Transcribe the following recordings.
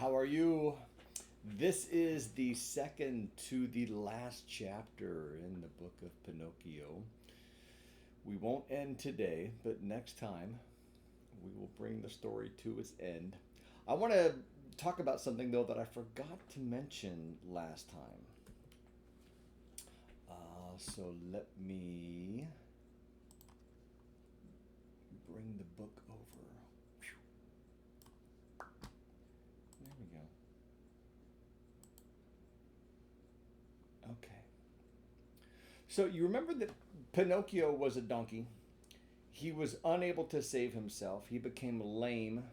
How are you? This is the second to the last chapter in the book of Pinocchio. We won't end today, but next time we will bring the story to its end. I want to talk about something though that I forgot to mention last time. So let me bring the book over. There we go. Okay. So you remember that Pinocchio was a donkey. He was unable to save himself. He became lame.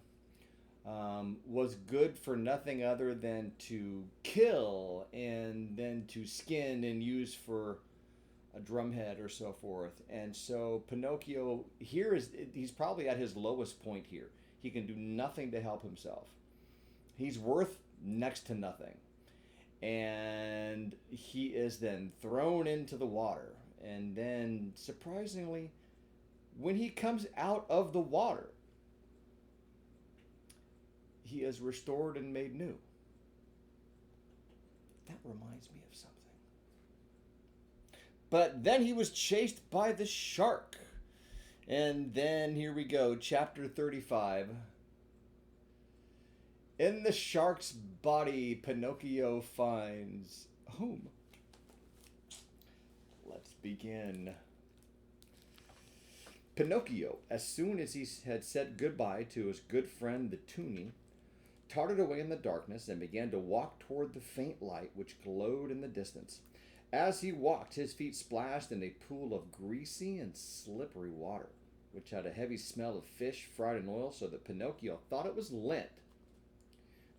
Was good for nothing other than to kill and then to skin and use for a drumhead or so forth. And so Pinocchio here he's probably at his lowest point here. He can do nothing to help himself. He's worth next to nothing. And he is then thrown into the water. And then surprisingly, when he comes out of the water, he is restored and made new. That reminds me of something. But then he was chased by the shark. And then here we go, chapter 35. In the shark's body, Pinocchio finds home. Let's begin. Pinocchio, as soon as he had said goodbye to his good friend the Toonie, darted away in the darkness and began to walk toward the faint light which glowed in the distance. As he walked, his feet splashed in a pool of greasy and slippery water, which had a heavy smell of fish fried in oil, so that Pinocchio thought it was lint.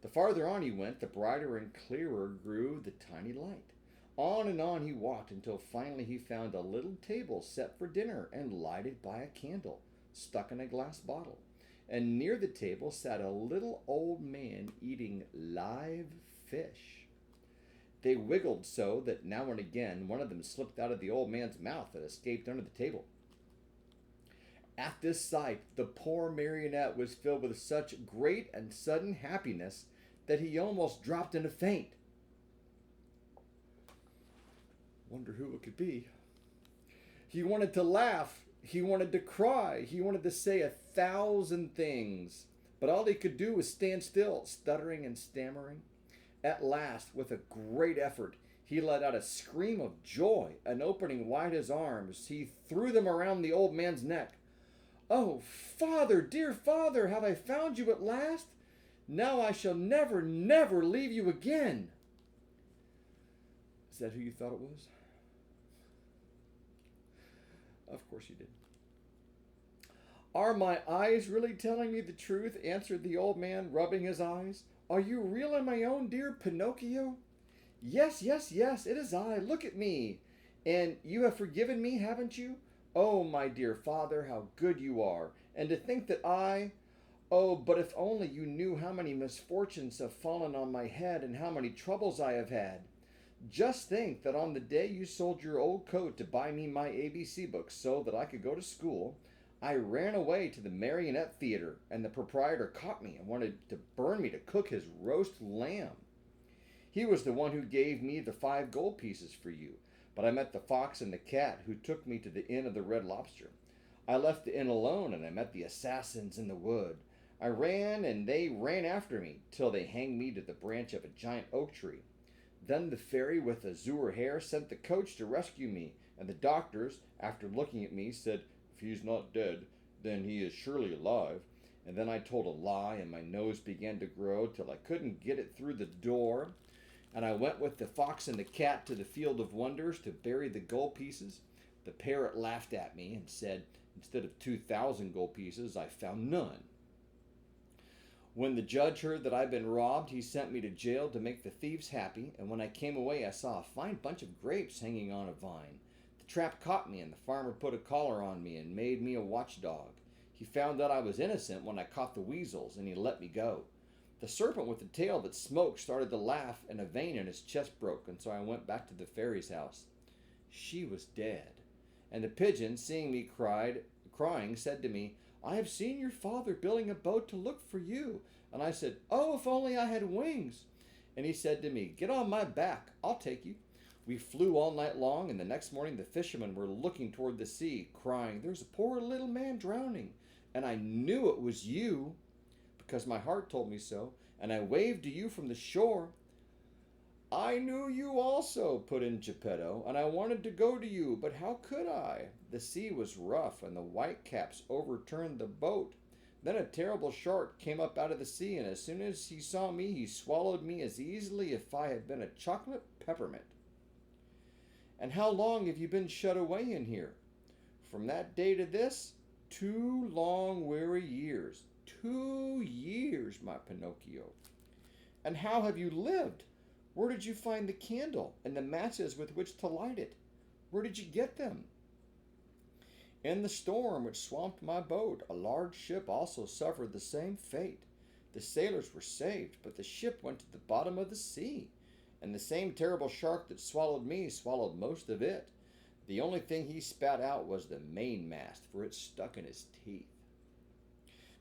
The farther on he went, the brighter and clearer grew the tiny light. On and on he walked until finally he found a little table set for dinner and lighted by a candle stuck in a glass bottle. And near the table sat a little old man eating live fish. They wiggled so that now and again one of them slipped out of the old man's mouth and escaped under the table. At this sight, the poor marionette was filled with such great and sudden happiness that he almost dropped in a faint. Wonder who it could be. He wanted to laugh. He wanted to cry. He wanted to say 1,000 things. But all he could do was stand still, stuttering and stammering. At last, with a great effort, he let out a scream of joy, and opening wide his arms, he threw them around the old man's neck. "Oh, father, dear father, have I found you at last? Now I shall never, never leave you again." Is that who you thought it was? Of course you did. "Are my eyes really telling me the truth?" answered the old man, rubbing his eyes. "Are you really my own dear Pinocchio?" "Yes, yes, yes, it is I. Look at me. And you have forgiven me, haven't you? Oh, my dear father, how good you are. And to think that oh, but if only you knew how many misfortunes have fallen on my head and how many troubles I have had. Just think that on the day you sold your old coat to buy me my ABC books so that I could go to school, I ran away to the Marionette Theater, and the proprietor caught me and wanted to burn me to cook his roast lamb. He was the one who gave me the 5 gold pieces for you, but I met the fox and the cat who took me to the Inn of the Red Lobster. I left the inn alone, and I met the assassins in the wood. I ran, and they ran after me, till they hanged me to the branch of a giant oak tree. Then the fairy with azure hair sent the coach to rescue me, and the doctors, after looking at me, said, 'If he's not dead, then he is surely alive.' And then I told a lie, and my nose began to grow till I couldn't get it through the door. And I went with the fox and the cat to the field of wonders to bury the gold pieces. The parrot laughed at me and said, instead of 2,000 gold pieces, I found none. When the judge heard that I'd been robbed, he sent me to jail to make the thieves happy, and when I came away I saw a fine bunch of grapes hanging on a vine. The trap caught me, and the farmer put a collar on me and made me a watchdog. He found that I was innocent when I caught the weasels, and he let me go. The serpent with the tail that smoked started to laugh, and a vein in his chest broke, and so I went back to the fairy's house. She was dead, and the pigeon, seeing me crying, said to me, I have seen your father building a boat to look for you. And I said, Oh, if only I had wings. And he said to me, Get on my back, I'll take you. We flew all night long, and the next morning the fishermen were looking toward the sea, crying, There's a poor little man drowning. And I knew it was you, because my heart told me so, and I waved to you from the shore. I knew you also, put in Geppetto, and I wanted to go to you, but how could I? The sea was rough, and the whitecaps overturned the boat. Then a terrible shark came up out of the sea, and as soon as he saw me, he swallowed me as easily as if I had been a chocolate peppermint. And how long have you been shut away in here? From that day to this, 2 long weary years. 2 years, my Pinocchio. And how have you lived? Where did you find the candle and the matches with which to light it? Where did you get them? In the storm which swamped my boat, a large ship also suffered the same fate. The sailors were saved, but the ship went to the bottom of the sea, and the same terrible shark that swallowed me swallowed most of it. The only thing he spat out was the mainmast, for it stuck in his teeth.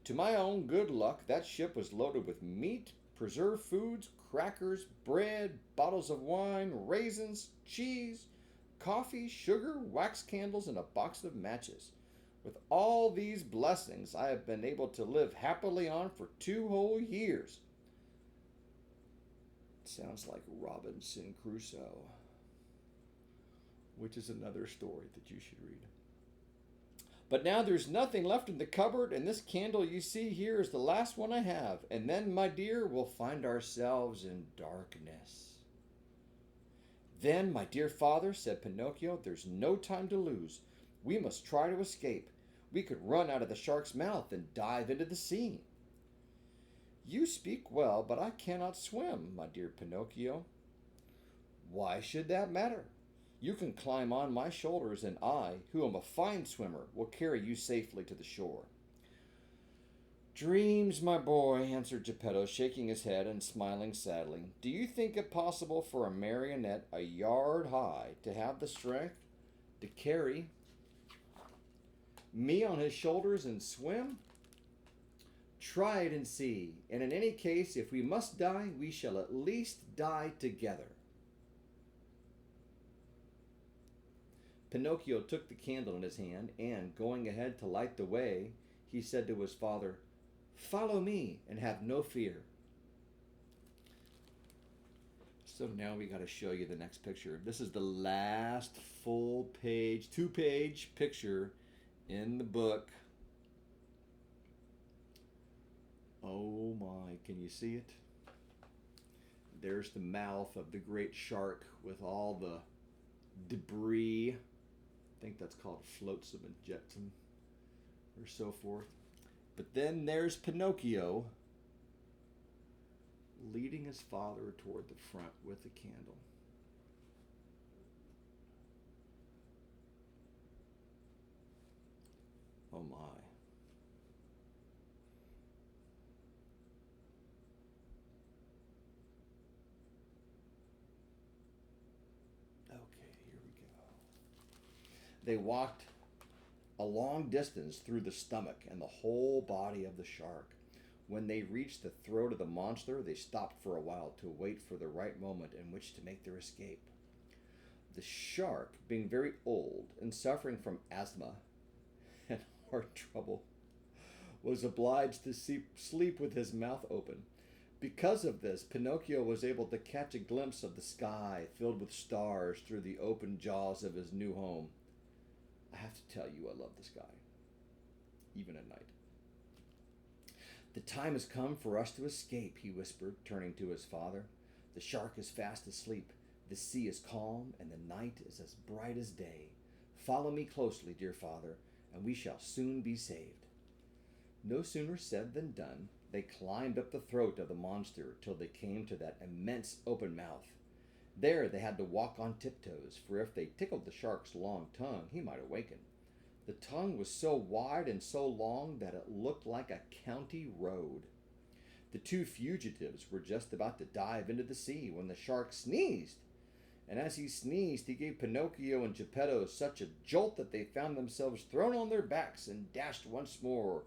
To my own good luck, that ship was loaded with meat, preserved foods, crackers, bread, bottles of wine, raisins, cheese, coffee, sugar, wax candles, and a box of matches. With all these blessings, I have been able to live happily on for 2 whole years. It sounds like Robinson Crusoe, which is another story that you should read. But now there's nothing left in the cupboard, and this candle you see here is the last one I have. And then, my dear, we'll find ourselves in darkness. Then, my dear father, said Pinocchio, there's no time to lose. We must try to escape. We could run out of the shark's mouth and dive into the sea. You speak well, but I cannot swim, my dear Pinocchio. Why should that matter? You can climb on my shoulders, and I, who am a fine swimmer, will carry you safely to the shore. Dreams, my boy, answered Geppetto, shaking his head and smiling sadly. Do you think it possible for a marionette a yard high to have the strength to carry me on his shoulders and swim? Try it and see, and in any case, if we must die, we shall at least die together. Pinocchio took the candle in his hand, and, going ahead to light the way, he said to his father, Follow me and have no fear. So now we got to show you the next picture. This is the last full page, 2-page picture in the book. Oh my, can you see it? There's the mouth of the great shark with all the debris. I think that's called flotsam and jetsam or so forth. But then there's Pinocchio leading his father toward the front with the candle. Oh my. Okay, here we go. They walked a long distance through the stomach and the whole body of the shark. When they reached the throat of the monster, they stopped for a while to wait for the right moment in which to make their escape. The shark, being very old and suffering from asthma and heart trouble, was obliged to sleep with his mouth open. Because of this, Pinocchio was able to catch a glimpse of the sky filled with stars through the open jaws of his new home. I have to tell you, I love the sky, even at night. The time has come for us to escape, he whispered, turning to his father. The shark is fast asleep. The sea is calm, and the night is as bright as day. Follow me closely, dear father, and we shall soon be saved. No sooner said than done. They climbed up the throat of the monster till they came to that immense open mouth. There they had to walk on tiptoes, for if they tickled the shark's long tongue, he might awaken. The tongue was so wide and so long that it looked like a county road. The 2 fugitives were just about to dive into the sea when the shark sneezed, and as he sneezed, he gave Pinocchio and Geppetto such a jolt that they found themselves thrown on their backs and dashed once more,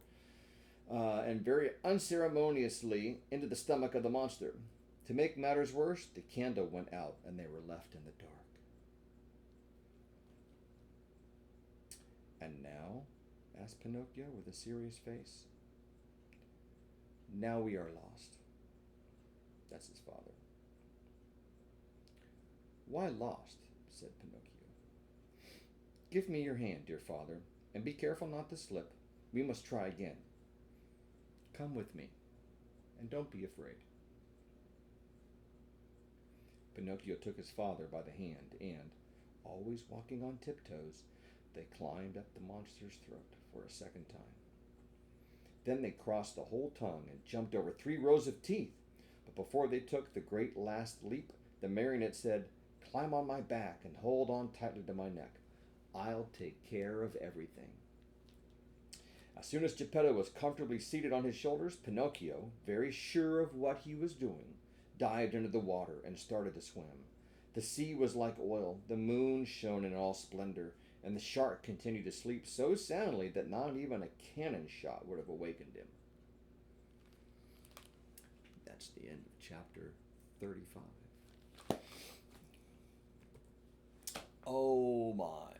and very unceremoniously, into the stomach of the monster. To make matters worse, the candle went out, and they were left in the dark. "And now?" asked Pinocchio with a serious face. "Now we are lost." That's his father. "Why lost?" said Pinocchio. "Give me your hand, dear father, and be careful not to slip. We must try again. Come with me, and don't be afraid." Pinocchio took his father by the hand, and, always walking on tiptoes, they climbed up the monster's throat for a second time. Then they crossed the whole tongue and jumped over 3 rows of teeth. But before they took the great last leap, the marionette said, "Climb on my back and hold on tightly to my neck. I'll take care of everything." As soon as Geppetto was comfortably seated on his shoulders, Pinocchio, very sure of what he was doing, dived into the water and started to swim. The sea was like oil, the moon shone in all splendor, and the shark continued to sleep so soundly that not even a cannon shot would have awakened him. That's the end of chapter 35. Oh my.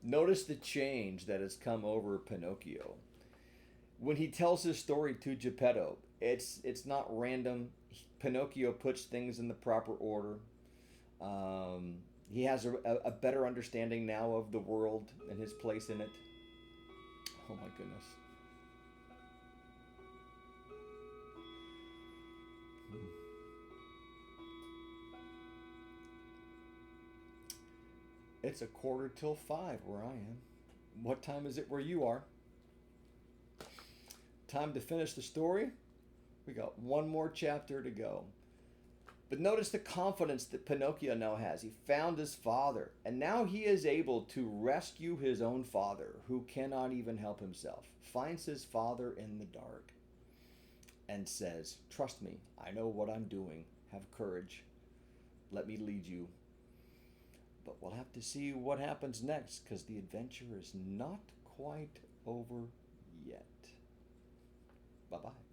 Notice the change that has come over Pinocchio. When he tells his story to Geppetto, it's not random. Pinocchio puts things in the proper order. He has a better understanding now of the world and his place in it. Oh my goodness. It's 4:45 where I am. What time is it where you are? Time to finish the story. We got one more chapter to go. But notice the confidence that Pinocchio now has. He found his father, and now he is able to rescue his own father, who cannot even help himself. Finds his father in the dark and says, "Trust me, I know what I'm doing. Have courage. Let me lead you." But we'll have to see what happens next, because the adventure is not quite over yet. Bye-bye.